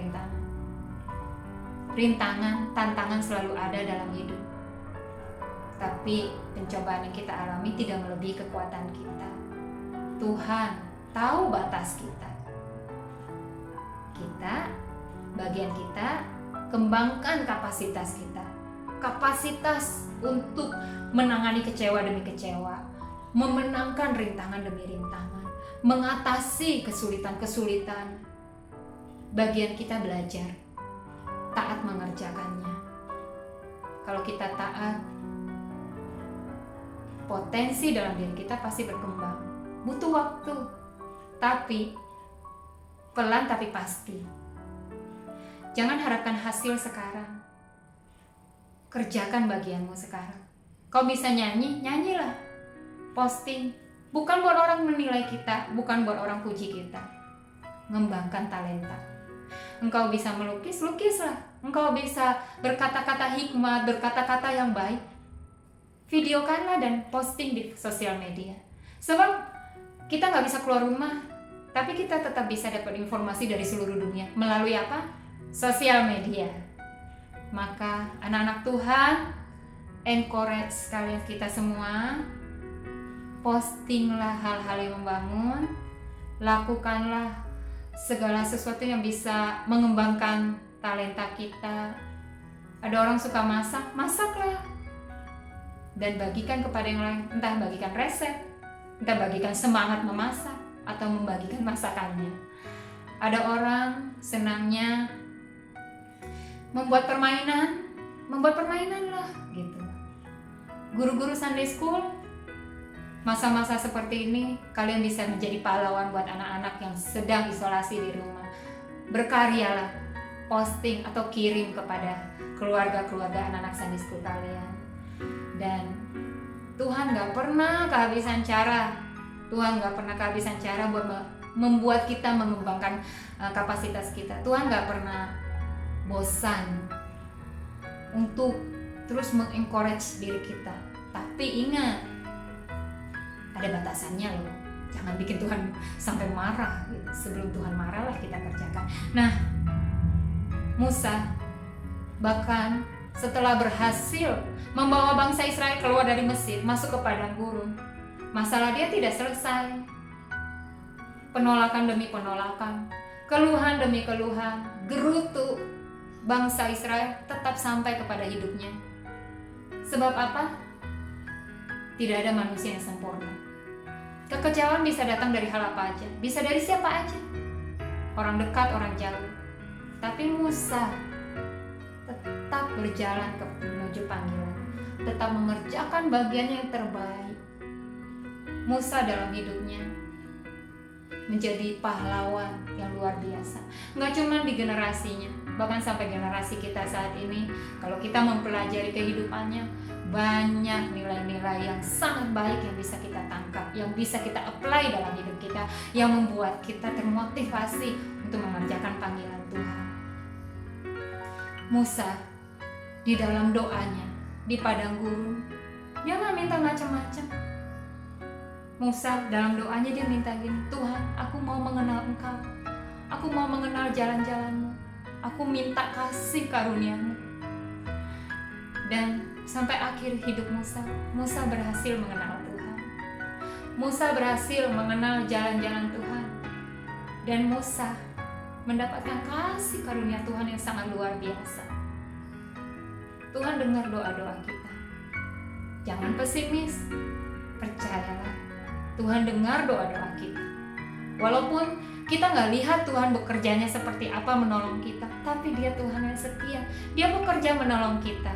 rintangan, tantangan selalu ada dalam hidup. Tapi pencobaan yang kita alami tidak melebihi kekuatan kita. Tuhan tahu batas kita. Bagian kita, kembangkan kapasitas kita. Kapasitas untuk menangani kecewa demi kecewa, memenangkan rintangan demi rintangan, mengatasi kesulitan-kesulitan. Bagian kita belajar taat mengerjakannya. Kalau kita taat, potensi dalam diri kita pasti berkembang. butuh waktu, tapi pelan tapi pasti. Jangan harapkan hasil sekarang, kerjakan bagianmu sekarang. Kau bisa nyanyi, nyanyilah, posting. Bukan buat orang menilai kita, bukan buat orang puji kita. Ngembangkan talenta. Engkau bisa melukis, lukislah. Engkau bisa berkata-kata hikmat, berkata-kata yang baik. Videokanlah dan posting di sosial media. Sebab kita nggak bisa keluar rumah, tapi kita tetap bisa dapat informasi dari seluruh dunia. Melalui apa? Sosial media. Maka anak-anak Tuhan, encourage kalian kita semua, postinglah hal-hal yang membangun, lakukanlah segala sesuatu yang bisa mengembangkan talenta kita. Ada orang suka masak, masaklah. Dan bagikan kepada yang lain, entah bagikan resep, entah bagikan semangat memasak, atau membagikan masakannya. Ada orang senangnya membuat permainan lah gitu. Guru-guru Sunday School, masa-masa seperti ini kalian bisa menjadi pahlawan buat anak-anak yang sedang isolasi di rumah. Berkaryalah, posting atau kirim kepada keluarga-keluarga anak-anak Sunday School kalian. Dan Tuhan gak pernah kehabisan cara. Tuhan gak pernah kehabisan cara buat membuat kita mengembangkan kapasitas kita. Tuhan gak pernah bosan untuk terus mengencourage diri kita. Tapi ingat, ada batasannya loh. Jangan bikin Tuhan sampai marah gitu. Sebelum Tuhan marah lah kita kerjakan. Nah, Musa bahkan setelah berhasil membawa bangsa Israel keluar dari Mesir, masuk ke padang gurun, masalah dia tidak selesai. Penolakan demi penolakan, keluhan demi keluhan, gerutu bangsa Israel tetap sampai kepada hidupnya. Sebab apa? Tidak ada manusia yang sempurna. Kekecewaan bisa datang dari hal apa aja, bisa dari siapa aja, orang dekat, orang jauh. Tapi Musa tetap berjalan menuju panggilan, tetap mengerjakan bagiannya yang terbaik. Musa dalam hidupnya menjadi pahlawan yang luar biasa. Nggak cuma di generasinya, bahkan sampai generasi kita saat ini, kalau kita mempelajari kehidupannya, banyak nilai-nilai yang sangat baik yang bisa kita tangkap, yang bisa kita apply dalam hidup kita, yang membuat kita termotivasi untuk mengerjakan panggilan Tuhan. Musa di dalam doanya di padang gurun, dia nggak minta macam-macam. Musa dalam doanya dia minta gini, Tuhan, aku mau mengenal Engkau, aku mau mengenal jalan-jalan-Mu, aku minta kasih karunia-Mu. Dan sampai akhir hidup Musa, Musa berhasil mengenal Tuhan. Musa berhasil mengenal jalan-jalan Tuhan. Dan Musa mendapatkan kasih karunia Tuhan yang sangat luar biasa. Tuhan dengar doa-doa kita. Jangan pesimis, percayalah. Tuhan dengar doa-doa kita. Walaupun kita nggak lihat Tuhan bekerjanya seperti apa menolong kita, tapi Dia Tuhan yang setia. Dia bekerja menolong kita.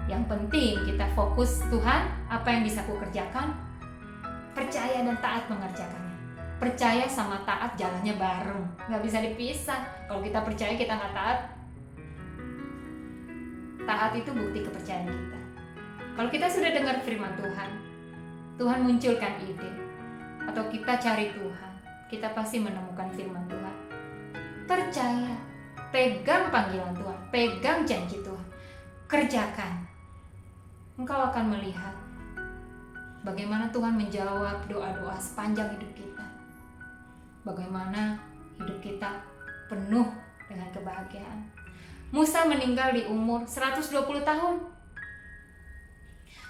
Yang penting kita fokus, Tuhan, apa yang bisa aku kerjakan? Percaya dan taat mengerjakannya. Percaya sama taat jalannya bareng, nggak bisa dipisah. Kalau kita percaya kita nggak taat, taat itu bukti kepercayaan kita. Kalau kita sudah dengar firman Tuhan, Tuhan munculkan ide, atau kita cari Tuhan, kita pasti menemukan firman Tuhan. Percaya, pegang panggilan Tuhan, pegang janji Tuhan, kerjakan. Engkau akan melihat bagaimana Tuhan menjawab doa-doa sepanjang hidup kita. Bagaimana hidup kita penuh dengan kebahagiaan. Musa meninggal di umur 120 tahun.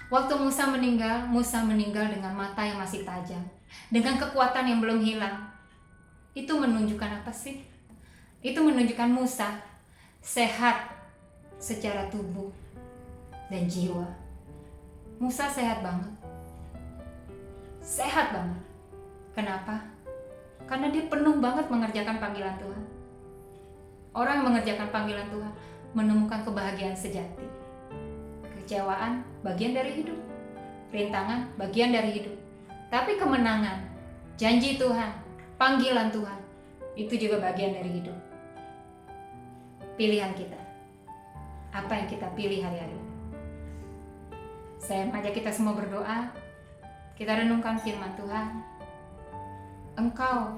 Waktu Musa meninggal dengan mata yang masih tajam, dengan kekuatan yang belum hilang. Itu menunjukkan apa sih? Itu menunjukkan Musa sehat secara tubuh dan jiwa. Musa sehat banget. Sehat banget. Kenapa? Karena dia penuh banget mengerjakan panggilan Tuhan. Orang yang mengerjakan panggilan Tuhan menemukan kebahagiaan sejati. Kekecewaan bagian dari hidup, rintangan bagian dari hidup. Tapi kemenangan Janji Tuhan, panggilan Tuhan, itu juga bagian dari hidup. Pilihan kita, apa yang kita pilih hari-hari ini. Saya mengajak kita semua berdoa, kita renungkan firman Tuhan. Engkau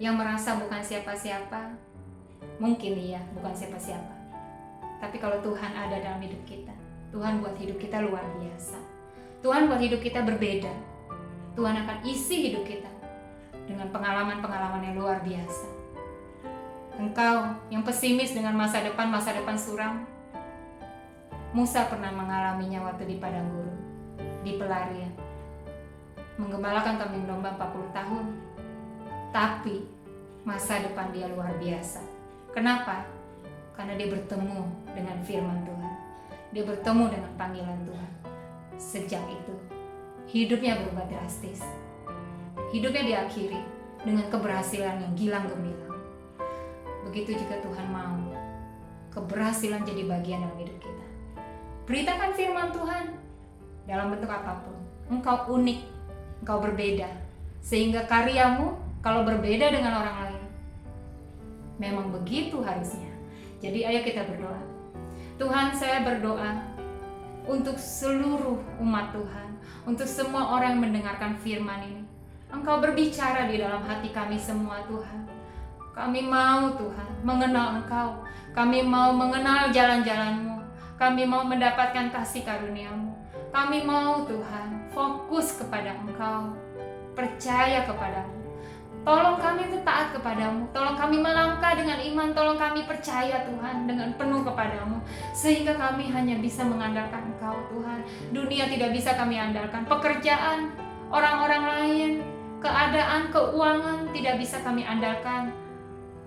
yang merasa bukan siapa-siapa, mungkin iya bukan siapa-siapa. Tapi kalau Tuhan ada dalam hidup kita, Tuhan buat hidup kita luar biasa. Tuhan buat hidup kita berbeda. Tuhan akan isi hidup kita dengan pengalaman-pengalaman yang luar biasa. Engkau yang pesimis dengan masa depan suram, Musa pernah mengalaminya waktu di padang gurun, di pelarian, menggembalakan kambing domba 40 tahun. Tapi masa depan dia luar biasa. Kenapa? Karena dia bertemu dengan firman Tuhan. Dia bertemu dengan panggilan Tuhan. Sejak itu, hidupnya berubah drastis. Hidupnya diakhiri dengan keberhasilan yang gilang gemilang. Begitu juga Tuhan mau keberhasilan jadi bagian dalam hidup kita. Beritakan firman Tuhan dalam bentuk apapun. Engkau unik, engkau berbeda. Sehingga karyamu kalau berbeda dengan orang lain, memang begitu harusnya. Jadi ayo kita berdoa. Tuhan, saya berdoa untuk seluruh umat Tuhan, untuk semua orang yang mendengarkan firman ini. Engkau berbicara di dalam hati kami semua, Tuhan. Kami mau, Tuhan, mengenal Engkau. Kami mau mengenal jalan-jalan-Mu. Kami mau mendapatkan kasih karunia-Mu. Kami mau, Tuhan, fokus kepada Engkau, percaya kepadamu. Tolong kami itu taat kepadamu. Tolong kami melangkah dengan iman. Tolong kami percaya, Tuhan, dengan penuh kepadamu. Sehingga kami hanya bisa mengandalkan Engkau, Tuhan. Dunia tidak bisa kami andalkan. Pekerjaan, orang-orang lain, keadaan, keuangan tidak bisa kami andalkan.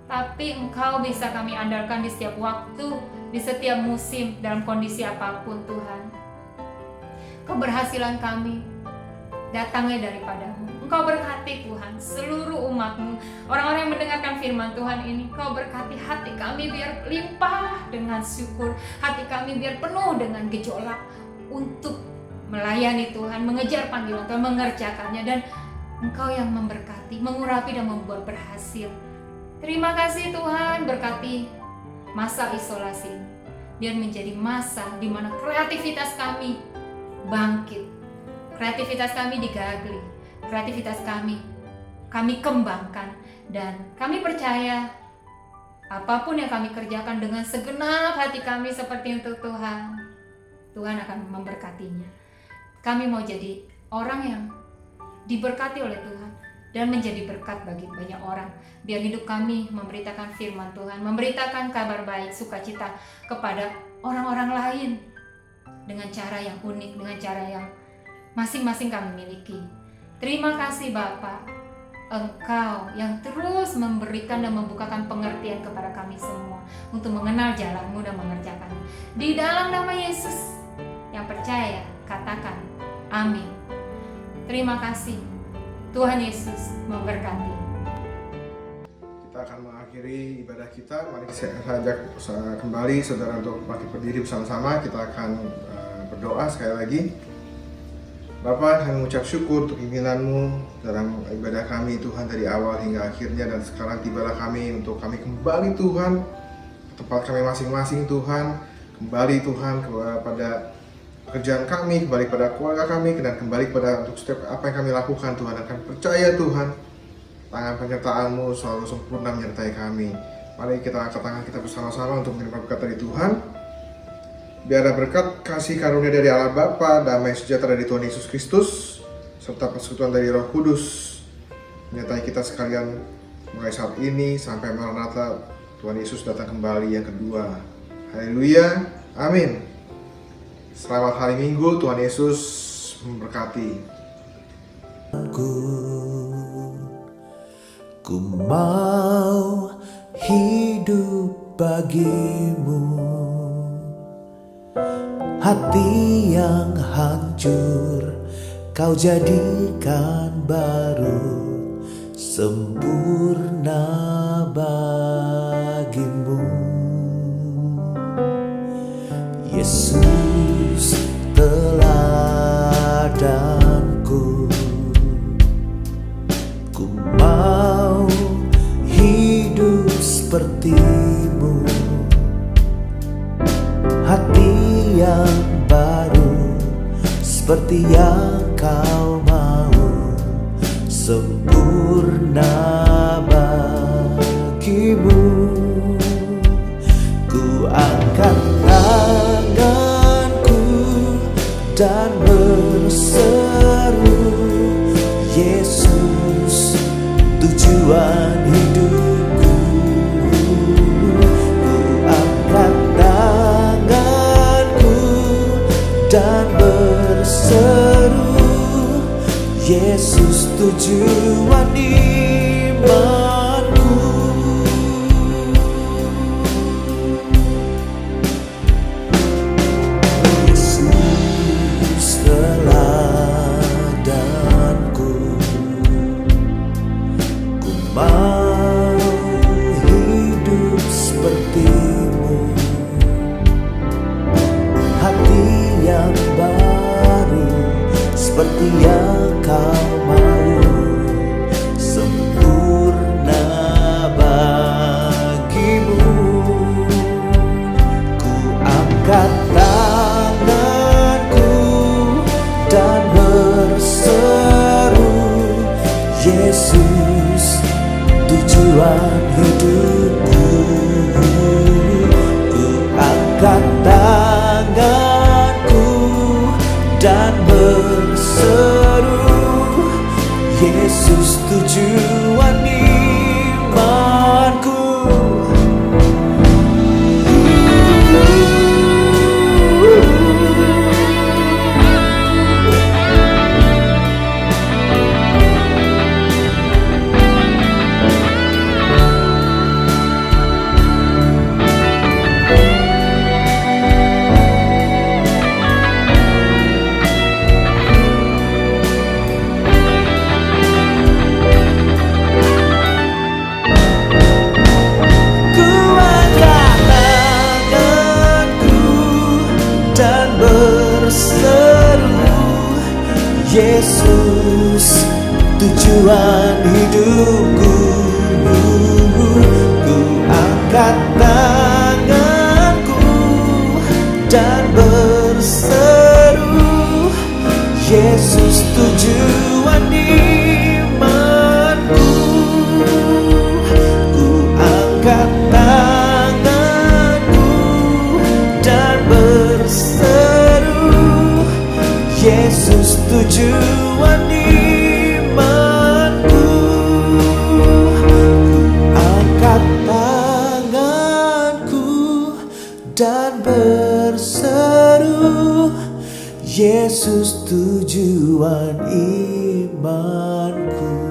Tapi Engkau bisa kami andalkan di setiap waktu, di setiap musim, dalam kondisi apapun, Tuhan. Keberhasilan kami datangnya daripadamu. Engkau berkati, Tuhan, seluruh umat-Mu, orang-orang yang mendengarkan firman Tuhan ini. Engkau berkati hati kami biar limpah dengan syukur, hati kami biar penuh dengan gejolak untuk melayani Tuhan, mengejar panggilan Tuhan, mengerjakannya. Dan Engkau yang memberkati, mengurapi dan membuat berhasil. Terima kasih Tuhan, berkati masa isolasi ini, biar menjadi masa di mana kreativitas kami bangkit, kreativitas kami digagli, kreativitas kami kembangkan, dan kami percaya apapun yang kami kerjakan dengan segenap hati kami seperti untuk Tuhan, Tuhan akan memberkatinya. Kami mau jadi orang yang diberkati oleh Tuhan dan menjadi berkat bagi banyak orang, biar hidup kami memberitakan firman Tuhan, memberitakan kabar baik, sukacita kepada orang-orang lain dengan cara yang unik, dengan cara yang masing-masing kami miliki. Terima kasih Bapa, Engkau yang terus memberikan dan membukakan pengertian kepada kami semua untuk mengenal jalan-Mu dan mengerjakannya. Di dalam nama Yesus yang percaya, katakan amin. Terima kasih. Tuhan Yesus memberkati. Kita akan mengakhiri ibadah kita. Mari saya ajak kembali saudara untuk bangkit berdiri bersama-sama. Kita akan berdoa sekali lagi. Bapa, kami mengucap syukur untuk pimpinan-Mu dalam ibadah kami Tuhan dari awal hingga akhirnya, dan sekarang tibalah kami untuk kami kembali Tuhan ke tempat kami masing-masing Tuhan, kembali Tuhan kepada pekerjaan kami, kembali pada keluarga kami, dan kembali pada untuk setiap apa yang kami lakukan Tuhan. Dan kami percaya Tuhan, tangan penyertaan-Mu selalu sempurna menyertai kami. Mari kita angkat tangan kita bersama-sama untuk menerima berkat dari Tuhan. Biar ada berkat kasih karunia dari Allah Bapa, damai sejahtera dari Tuhan Yesus Kristus, serta persekutuan dari Roh Kudus menyertai kita sekalian mulai saat ini sampai Maranatha Tuhan Yesus datang kembali yang kedua. Haleluya, amin. Selamat hari Minggu, Tuhan Yesus memberkati. Ku mau hidup bagimu. Hati yang hancur Kau jadikan baru, sempurna bagimu. Yesus teladanku, Ku mau hidup sepertimu, hati yang baru seperti yang kau mau, sempurna bagimu. Ku angkat tanganku dan berseru, Yesus tujuan hidupku. Ku angkat tanganku dan berseru, Yesus tujuan imanku. Yesus teladanku, ku mau hidup sepertimu, hati yang baru seperti yang kau mau, sempurna bagimu. Ku angkat tanganku dan berseru, Yesus tujuan hidupku. Ku angkat tanganku dan berseru, Yesus tujuan imanku. Yesus tujuan hidupku. Ku angkat tanganku dan berseru, Yesus tujuan imanku. Ku angkat tanganku dan berseru, Yesus tujuan imanku. Ku angkat tanganku dan berseru, Yesus tujuan imanku.